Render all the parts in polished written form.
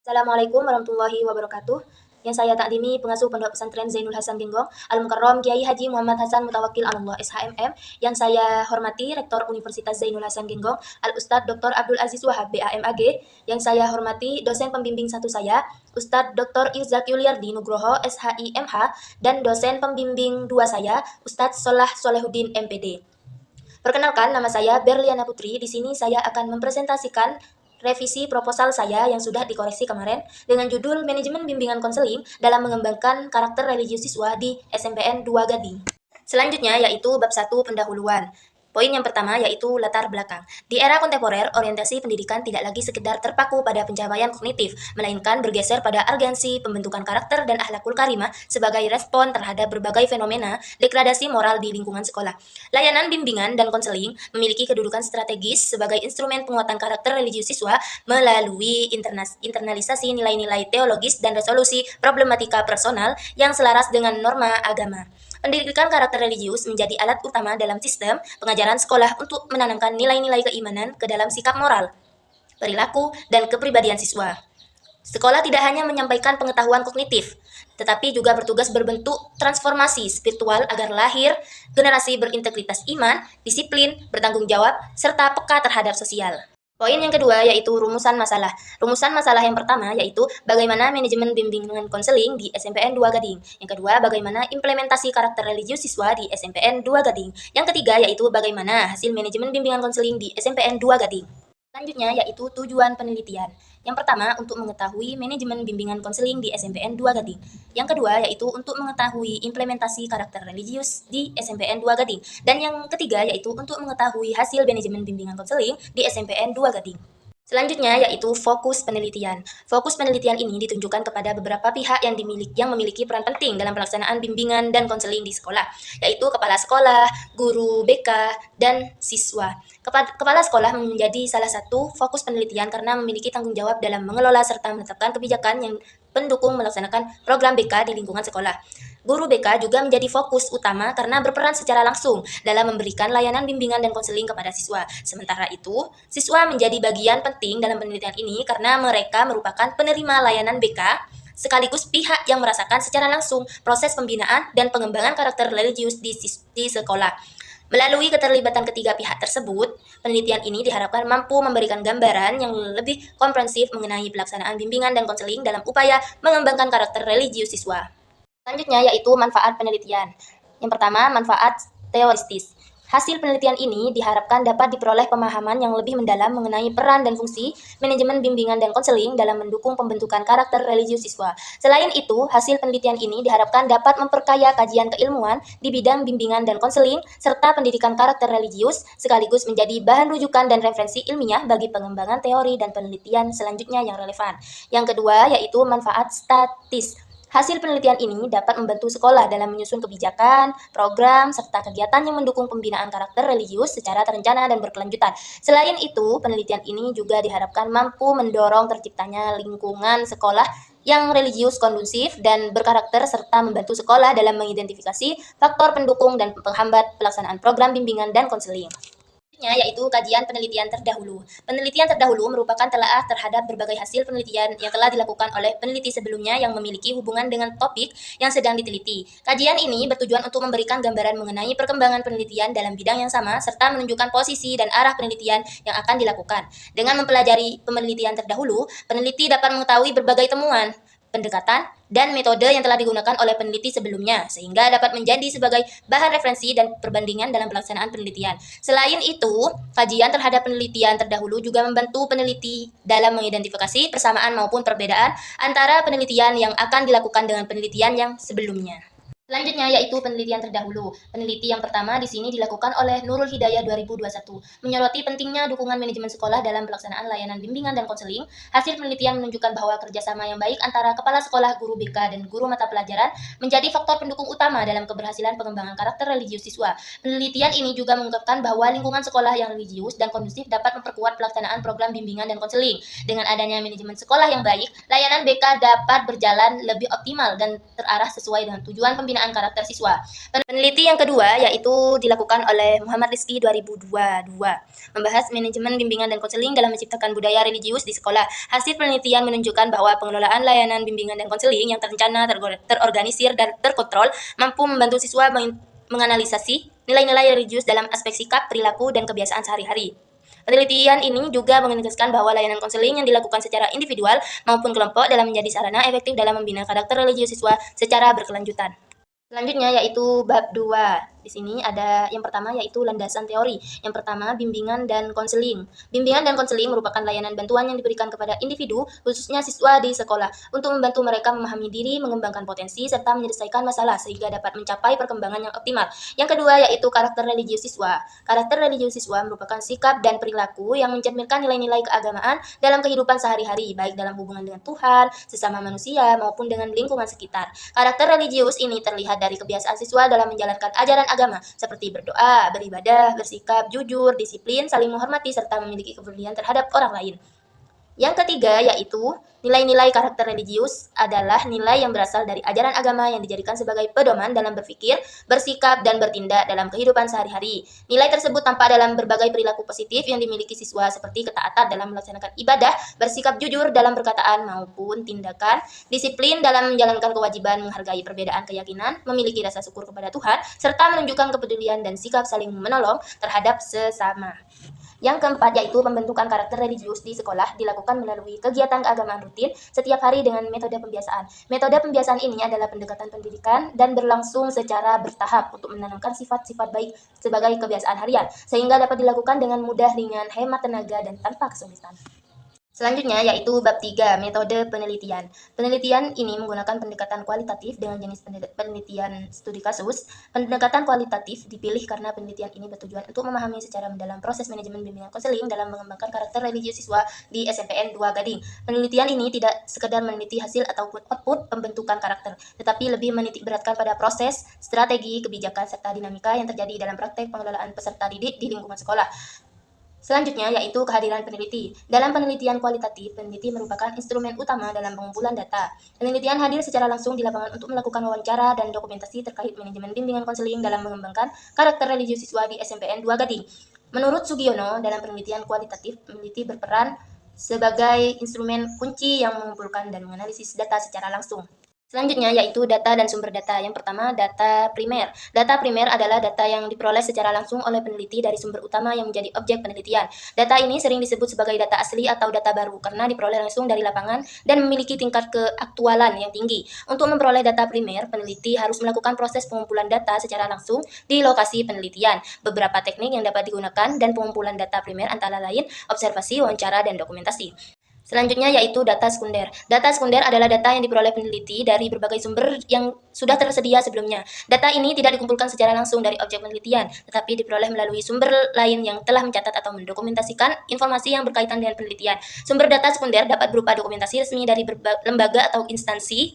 Assalamualaikum warahmatullahi wabarakatuh. Yang saya takdimi pengasuh Pondok Pesantren Zainul Hasan Genggong, Al-Mukarram Kiai Haji Muhammad Hasan Mutawakil Allah SHMM. Yang saya hormati Rektor Universitas Zainul Hasan Genggong, Al-Ustadz Dr. Abdul Aziz Wahab BAMAG. Yang saya hormati dosen pembimbing satu saya, Ustadz Dr. Irzak Yuliardi Nugroho SHIMH, dan dosen pembimbing dua saya, Ustadz Solah Solehuddin MPD. Perkenalkan, nama saya Berliana Putri. Di sini saya akan mempresentasikan revisi proposal saya yang sudah dikoreksi kemarin dengan judul Manajemen Bimbingan Konseling dalam Mengembangkan Karakter Religius Siswa di SMPN 2 Gading. Selanjutnya yaitu bab 1 pendahuluan. Poin yang pertama yaitu latar belakang. Di era kontemporer, orientasi pendidikan tidak lagi sekedar terpaku pada pencapaian kognitif, melainkan bergeser pada urgensi pembentukan karakter dan akhlakul karimah sebagai respon terhadap berbagai fenomena degradasi moral di lingkungan sekolah. Layanan bimbingan dan konseling memiliki kedudukan strategis sebagai instrumen penguatan karakter religius siswa melalui internalisasi nilai-nilai teologis dan resolusi problematika personal yang selaras dengan norma agama. Pendidikan karakter religius menjadi alat utama dalam sistem pengajaran sekolah untuk menanamkan nilai-nilai keimanan ke dalam sikap moral, perilaku, dan kepribadian siswa. Sekolah tidak hanya menyampaikan pengetahuan kognitif, tetapi juga bertugas berbentuk transformasi spiritual agar lahir generasi berintegritas iman, disiplin, bertanggung jawab, serta peka terhadap sosial. Poin yang kedua yaitu rumusan masalah. Rumusan masalah yang pertama yaitu bagaimana manajemen bimbingan konseling di SMPN 2 Gading. Yang kedua, bagaimana implementasi karakter religius siswa di SMPN 2 Gading. Yang ketiga yaitu bagaimana hasil manajemen bimbingan konseling di SMPN 2 Gading. Selanjutnya yaitu tujuan penelitian. Yang pertama, untuk mengetahui manajemen bimbingan konseling di SMPN 2 Gading. Yang kedua, yaitu untuk mengetahui implementasi karakter religius di SMPN 2 Gading. Dan yang ketiga, yaitu untuk mengetahui hasil manajemen bimbingan konseling di SMPN 2 Gading. Selanjutnya yaitu fokus penelitian. Fokus penelitian ini ditunjukkan kepada beberapa pihak yang memiliki peran penting dalam pelaksanaan bimbingan dan konseling di sekolah, yaitu kepala sekolah, guru BK, dan siswa. Kepala sekolah menjadi salah satu fokus penelitian karena memiliki tanggung jawab dalam mengelola serta menetapkan kebijakan yang pendukung melaksanakan program BK di lingkungan sekolah. Guru BK juga menjadi fokus utama karena berperan secara langsung dalam memberikan layanan bimbingan dan konseling kepada siswa. Sementara itu, siswa menjadi bagian penting dalam penelitian ini karena mereka merupakan penerima layanan BK sekaligus pihak yang merasakan secara langsung proses pembinaan dan pengembangan karakter religius di sekolah. Melalui keterlibatan ketiga pihak tersebut, penelitian ini diharapkan mampu memberikan gambaran yang lebih komprehensif mengenai pelaksanaan bimbingan dan konseling dalam upaya mengembangkan karakter religius siswa. Selanjutnya yaitu manfaat penelitian. Yang pertama, manfaat teoristis. Hasil penelitian ini diharapkan dapat diperoleh pemahaman yang lebih mendalam mengenai peran dan fungsi manajemen bimbingan dan konseling dalam mendukung pembentukan karakter religius siswa. Selain itu, hasil penelitian ini diharapkan dapat memperkaya kajian keilmuan di bidang bimbingan dan konseling serta pendidikan karakter religius sekaligus menjadi bahan rujukan dan referensi ilmiah bagi pengembangan teori dan penelitian selanjutnya yang relevan. Yang kedua yaitu manfaat statis. Hasil penelitian ini dapat membantu sekolah dalam menyusun kebijakan, program, serta kegiatan yang mendukung pembinaan karakter religius secara terencana dan berkelanjutan. Selain itu, penelitian ini juga diharapkan mampu mendorong terciptanya lingkungan sekolah yang religius kondusif dan berkarakter serta membantu sekolah dalam mengidentifikasi faktor pendukung dan penghambat pelaksanaan program bimbingan dan konseling. Yaitu kajian penelitian terdahulu. Penelitian terdahulu merupakan telaah terhadap berbagai hasil penelitian yang telah dilakukan oleh peneliti sebelumnya yang memiliki hubungan dengan topik yang sedang diteliti. Kajian ini bertujuan untuk memberikan gambaran mengenai perkembangan penelitian dalam bidang yang sama serta menunjukkan posisi dan arah penelitian yang akan dilakukan. Dengan mempelajari penelitian terdahulu, peneliti dapat mengetahui berbagai temuan, pendekatan, dan metode yang telah digunakan oleh peneliti sebelumnya, sehingga dapat menjadi sebagai bahan referensi dan perbandingan dalam pelaksanaan penelitian. Selain itu, kajian terhadap penelitian terdahulu juga membantu peneliti dalam mengidentifikasi persamaan maupun perbedaan antara penelitian yang akan dilakukan dengan penelitian yang sebelumnya. Selanjutnya yaitu penelitian terdahulu. Peneliti yang pertama di sini dilakukan oleh Nurul Hidayah 2021, menyoroti pentingnya dukungan manajemen sekolah dalam pelaksanaan layanan bimbingan dan konseling. Hasil penelitian menunjukkan bahwa kerjasama yang baik antara kepala sekolah, guru BK, dan guru mata pelajaran menjadi faktor pendukung utama dalam keberhasilan pengembangan karakter religius siswa. Penelitian ini juga mengungkapkan bahwa lingkungan sekolah yang religius dan kondusif dapat memperkuat pelaksanaan program bimbingan dan konseling. Dengan adanya manajemen sekolah yang baik, layanan BK dapat berjalan lebih optimal dan terarah sesuai dengan tujuan pembinaan pembinaan karakter siswa. Peneliti yang kedua yaitu dilakukan oleh Muhammad Rizky 2022, membahas manajemen bimbingan dan konseling dalam menciptakan budaya religius di sekolah. Hasil penelitian menunjukkan bahwa pengelolaan layanan bimbingan dan konseling yang terencana, terorganisir, dan terkontrol mampu membantu siswa menganalisasi nilai-nilai religius dalam aspek sikap, perilaku, dan kebiasaan sehari-hari. Penelitian ini juga menegaskan bahwa layanan konseling yang dilakukan secara individual maupun kelompok dalam menjadi sarana efektif dalam membina karakter religius siswa secara berkelanjutan. Selanjutnya yaitu bab 2. Di sini ada yang pertama yaitu landasan teori. Yang pertama, bimbingan dan konseling. Bimbingan dan konseling merupakan layanan bantuan yang diberikan kepada individu, khususnya siswa di sekolah, untuk membantu mereka memahami diri, mengembangkan potensi, serta menyelesaikan masalah sehingga dapat mencapai perkembangan yang optimal. Yang kedua yaitu karakter religius siswa. Karakter religius siswa merupakan sikap dan perilaku yang mencerminkan nilai-nilai keagamaan dalam kehidupan sehari-hari, baik dalam hubungan dengan Tuhan, sesama manusia, maupun dengan lingkungan sekitar. Karakter religius ini terlihat dari kebiasaan siswa dalam menjalankan ajaran agama, seperti berdoa, beribadah, bersikap jujur, disiplin, saling menghormati, serta memiliki kepedulian terhadap orang lain. Yang ketiga yaitu nilai-nilai karakter religius adalah nilai yang berasal dari ajaran agama yang dijadikan sebagai pedoman dalam berpikir, bersikap, dan bertindak dalam kehidupan sehari-hari. Nilai tersebut tampak dalam berbagai perilaku positif yang dimiliki siswa seperti ketaatan dalam melaksanakan ibadah, bersikap jujur dalam perkataan maupun tindakan, disiplin dalam menjalankan kewajiban, menghargai perbedaan keyakinan, memiliki rasa syukur kepada Tuhan, serta menunjukkan kepedulian dan sikap saling menolong terhadap sesama. Yang keempat yaitu pembentukan karakter religius di sekolah dilakukan melalui kegiatan keagamaan rutin setiap hari dengan metode pembiasaan. Metode pembiasaan ini adalah pendekatan pendidikan dan berlangsung secara bertahap untuk menanamkan sifat-sifat baik sebagai kebiasaan harian, sehingga dapat dilakukan dengan mudah, ringan, hemat tenaga, dan tanpa kesulitan. Selanjutnya yaitu bab 3, metode penelitian. Penelitian ini menggunakan pendekatan kualitatif dengan jenis penelitian studi kasus. Pendekatan kualitatif dipilih karena penelitian ini bertujuan untuk memahami secara mendalam proses manajemen bimbingan konseling dalam mengembangkan karakter religius siswa di SMPN 2 Gading. Penelitian ini tidak sekedar meneliti hasil ataupun output pembentukan karakter, tetapi lebih menitik beratkan pada proses, strategi, kebijakan, serta dinamika yang terjadi dalam praktek pengelolaan peserta didik di lingkungan sekolah. Selanjutnya yaitu kehadiran peneliti. Dalam penelitian kualitatif, peneliti merupakan instrumen utama dalam pengumpulan data. Penelitian hadir secara langsung di lapangan untuk melakukan wawancara dan dokumentasi terkait manajemen bimbingan konseling dalam mengembangkan karakter religius siswa di SMPN 2 Gading. Menurut Sugiono, dalam penelitian kualitatif, peneliti berperan sebagai instrumen kunci yang mengumpulkan dan menganalisis data secara langsung. Selanjutnya yaitu data dan sumber data. Yang pertama, data primer. Data primer adalah data yang diperoleh secara langsung oleh peneliti dari sumber utama yang menjadi objek penelitian. Data ini sering disebut sebagai data asli atau data baru karena diperoleh langsung dari lapangan dan memiliki tingkat keaktualan yang tinggi. Untuk memperoleh data primer, peneliti harus melakukan proses pengumpulan data secara langsung di lokasi penelitian. Beberapa teknik yang dapat digunakan dan pengumpulan data primer antara lain observasi, wawancara, dan dokumentasi. Selanjutnya yaitu data sekunder. Data sekunder adalah data yang diperoleh peneliti dari berbagai sumber yang sudah tersedia sebelumnya. Data ini tidak dikumpulkan secara langsung dari objek penelitian, tetapi diperoleh melalui sumber lain yang telah mencatat atau mendokumentasikan informasi yang berkaitan dengan penelitian. Sumber data sekunder dapat berupa dokumentasi resmi dari lembaga atau instansi,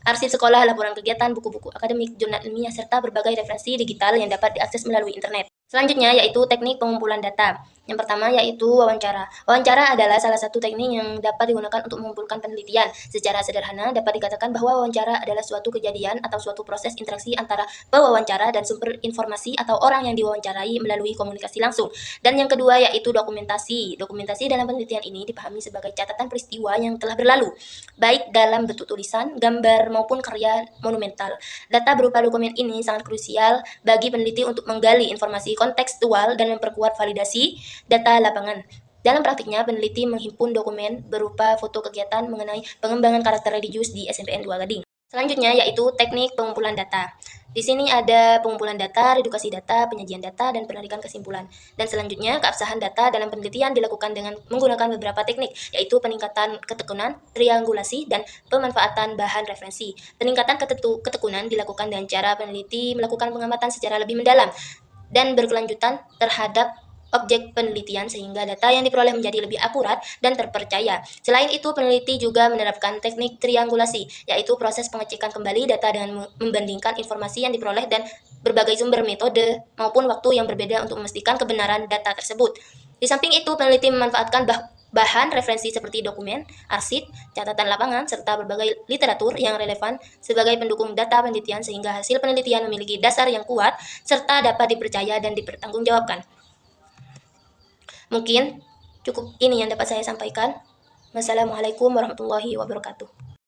arsip sekolah, laporan kegiatan, buku-buku akademik, jurnal ilmiah, serta berbagai referensi digital yang dapat diakses melalui internet. Selanjutnya yaitu teknik pengumpulan data. Yang pertama yaitu wawancara. Wawancara adalah salah satu teknik yang dapat digunakan untuk mengumpulkan penelitian. Secara sederhana dapat dikatakan bahwa wawancara adalah suatu kejadian atau suatu proses interaksi antara pewawancara dan sumber informasi atau orang yang diwawancarai melalui komunikasi langsung. Dan yang kedua yaitu dokumentasi. Dokumentasi dalam penelitian ini dipahami sebagai catatan peristiwa yang telah berlalu, baik dalam bentuk tulisan, gambar, maupun karya monumental. Data berupa dokumen ini sangat krusial bagi peneliti untuk menggali informasi kontekstual dan memperkuat validasi data lapangan. Dalam praktiknya, peneliti menghimpun dokumen berupa foto kegiatan mengenai pengembangan karakter religius di SMPN 2 Gading. Selanjutnya yaitu teknik pengumpulan data. Di sini ada pengumpulan data, redukasi data, penyajian data, dan penarikan kesimpulan. Dan selanjutnya, keabsahan data dalam penelitian dilakukan dengan menggunakan beberapa teknik, yaitu peningkatan ketekunan, triangulasi, dan pemanfaatan bahan referensi. Peningkatan ketekunan dilakukan dengan cara peneliti melakukan pengamatan secara lebih mendalam dan berkelanjutan terhadap objek penelitian sehingga data yang diperoleh menjadi lebih akurat dan terpercaya. Selain itu, peneliti juga menerapkan teknik triangulasi, yaitu proses pengecekan kembali data dengan membandingkan informasi yang diperoleh dan berbagai sumber, metode, maupun waktu yang berbeda untuk memastikan kebenaran data tersebut. Di samping itu, peneliti memanfaatkan bahan referensi seperti dokumen, arsip, catatan lapangan, serta berbagai literatur yang relevan sebagai pendukung data penelitian sehingga hasil penelitian memiliki dasar yang kuat serta dapat dipercaya dan dipertanggungjawabkan. Mungkin cukup ini yang dapat saya sampaikan. Wassalamualaikum warahmatullahi wabarakatuh.